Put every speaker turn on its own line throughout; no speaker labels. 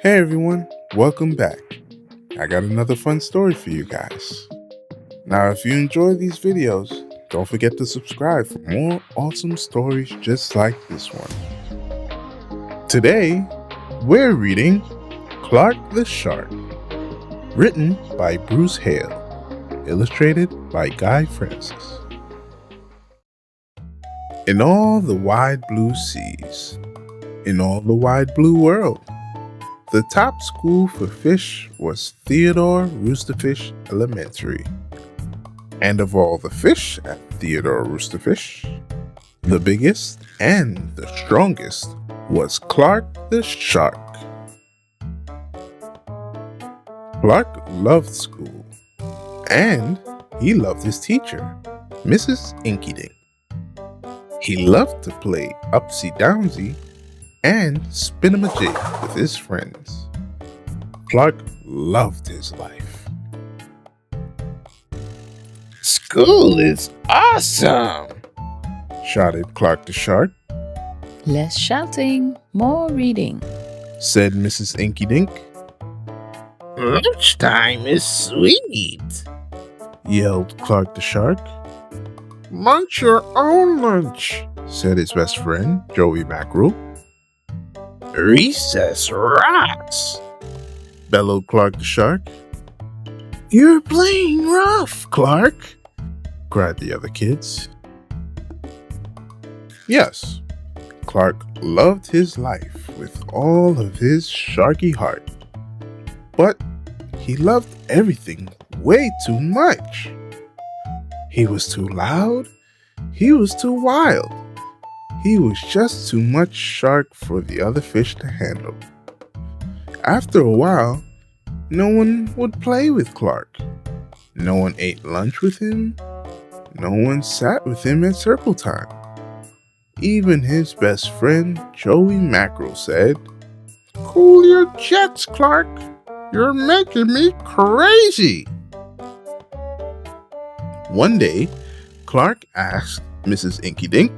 Hey everyone, welcome back. I got another fun story for you guys. Now, if you enjoy these videos, don't forget to subscribe for more awesome stories just like this one. Today, we're reading Clark the Shark, written by Bruce Hale, illustrated by Guy Francis. In all the wide blue seas, in all the wide blue world, the top school for fish was Theodore Roosterfish Elementary. And of all the fish at Theodore Roosterfish, the biggest and the strongest was Clark the Shark. Clark loved school, and he loved his teacher, Mrs. Inkydink. He loved to play upsy-downsy and spin-a-majig with his friends. Clark loved his life.
School is awesome!
Shouted Clark the Shark,
Less shouting, more reading.
said Mrs. Inkydink,
Lunchtime is sweet!
yelled Clark the Shark,
Munch your own lunch!
said his best friend, Joey Mackerel,
Recess rocks!
bellowed Clark the Shark.
You're playing rough, Clark!
Cried the other kids. Yes, Clark loved his life with all of his sharky heart. But he loved everything way too much. He was too loud. He was too wild. He was just too much shark for the other fish to handle. After a while, no one would play with Clark. No one ate lunch with him. No one sat with him at circle time. Even his best friend, Joey Mackerel, said,
Cool your jets, Clark! You're making me crazy!
One day, Clark asked Mrs. Inkydink,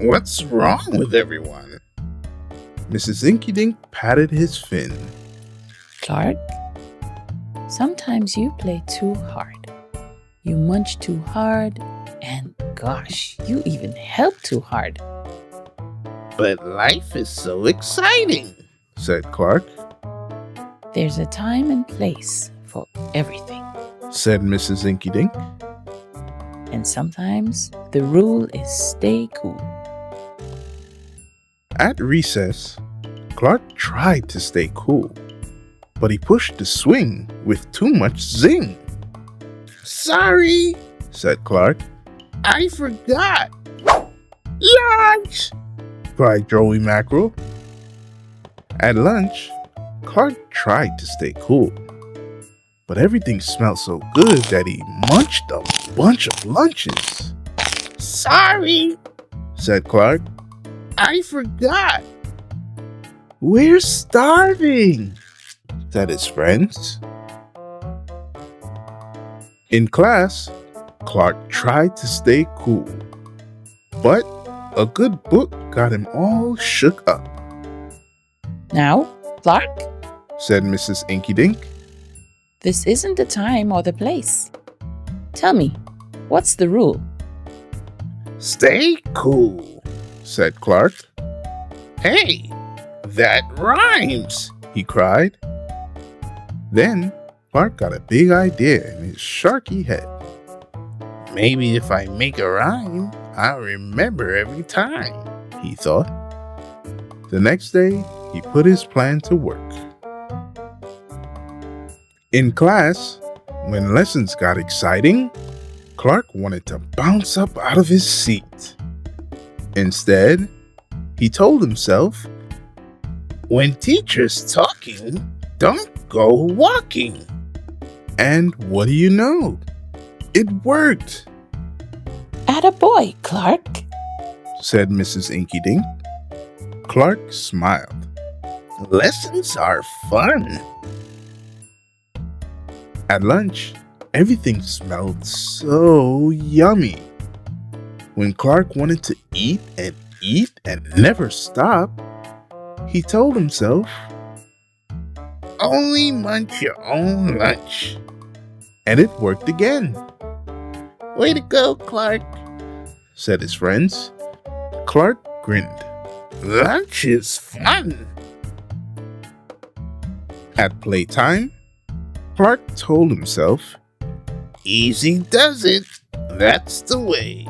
What's wrong with everyone?
Mrs. Inkydink patted his fin.
Clark, sometimes you play too hard. You munch too hard, and gosh, you even help too hard.
But life is so exciting!
Said Clark,
There's a time and place for everything.
said Mrs. Inkydink.
And sometimes the rule is stay cool.
At recess, Clark tried to stay cool, but he pushed the swing with too much zing.
Sorry,
Said Clark,
I forgot! Lunch!
cried Joey Mackerel. At lunch, Clark tried to stay cool, but everything smelled so good that he munched a bunch of lunches.
Sorry,
Said Clark,
I forgot!
We're starving, said his friends. In class, Clark tried to stay cool, but a good book got him all shook up,
Now, Clark,
said Mrs. Inkydink.
this isn't the time or the place. Tell me, what's the rule?
Stay cool!
Said Clark.
Hey, that rhymes!
He cried. Then Clark got a big idea in his sharky head.
Maybe if I make a rhyme, I'll remember every time.
He thought. The next day, he put his plan to work. In class, when lessons got exciting, Clark wanted to bounce up out of his seat. Instead, he told himself,
When teacher's talking, don't go walking.
and what do you know? It worked,
Attaboy, Clark.
said Mrs. Inkydink. Clark smiled.
Lessons are fun.
At lunch, everything smelled so yummy. When Clark wanted to eat and never stop, he told himself,
only munch your own lunch.
And it worked again,
Way to go, Clark.
said his friends. Clark grinned.
Lunch is fun.
At playtime, Clark told himself,
Easy does it. That's the way.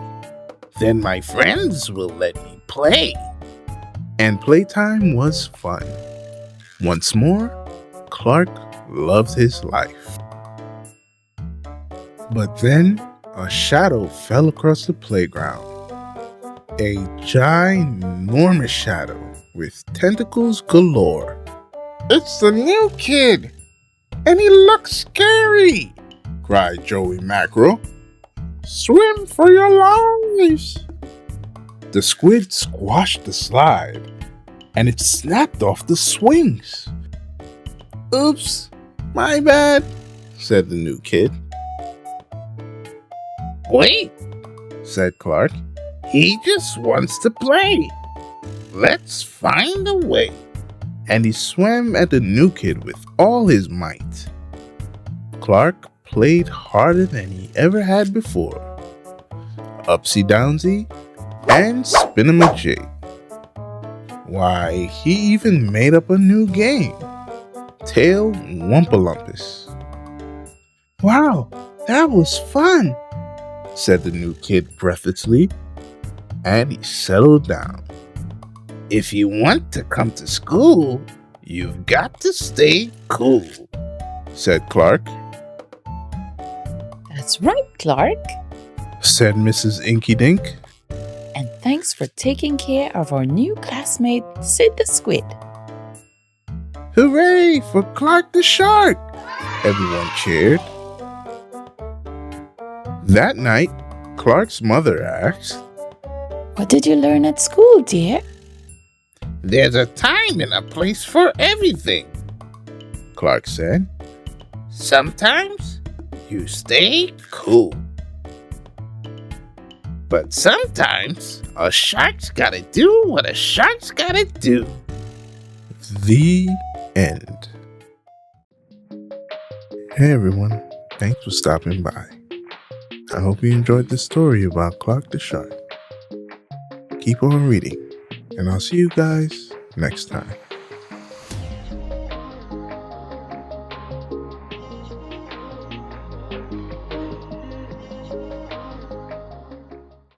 Then my friends will let me play.
and playtime was fun. Once more, Clark loved his life. But then a shadow fell across the playground. A ginormous shadow with tentacles galore.
It's the new kid, and he looks scary.
Cried Joey Mackerel.
Swim for your lives.
The squid squashed the slide, and it snapped off the swings.
Oops, my bad.
Said the new kid.
Wait,
Said Clark.
he just wants to play. Let's find a way.
And he swam at the new kid with all his might. Clark played harder than he ever had before. Upsy downsy and spin-a-ma-jig. Why, he even made up a new game. Tail Wumpalumpus.
Wow, that was fun.
Said the new kid breathlessly, and he settled down.
If you want to come to school, you've got to stay cool.
Said Clark.
That's right, Clark.
Said Mrs. Inkydink.
And thanks for taking care of our new classmate, Sid the Squid.
Hooray for Clark the Shark! Everyone cheered. That night, Clark's mother asked,
What did you learn at school, dear?
There's a time and a place for everything.
Clark said.
Sometimes you stay cool. But sometimes a shark's gotta do what a shark's gotta do.
The end. Hey everyone, thanks for stopping by. I hope you enjoyed this story about Clark the Shark. Keep on reading, and I'll see you guys next time.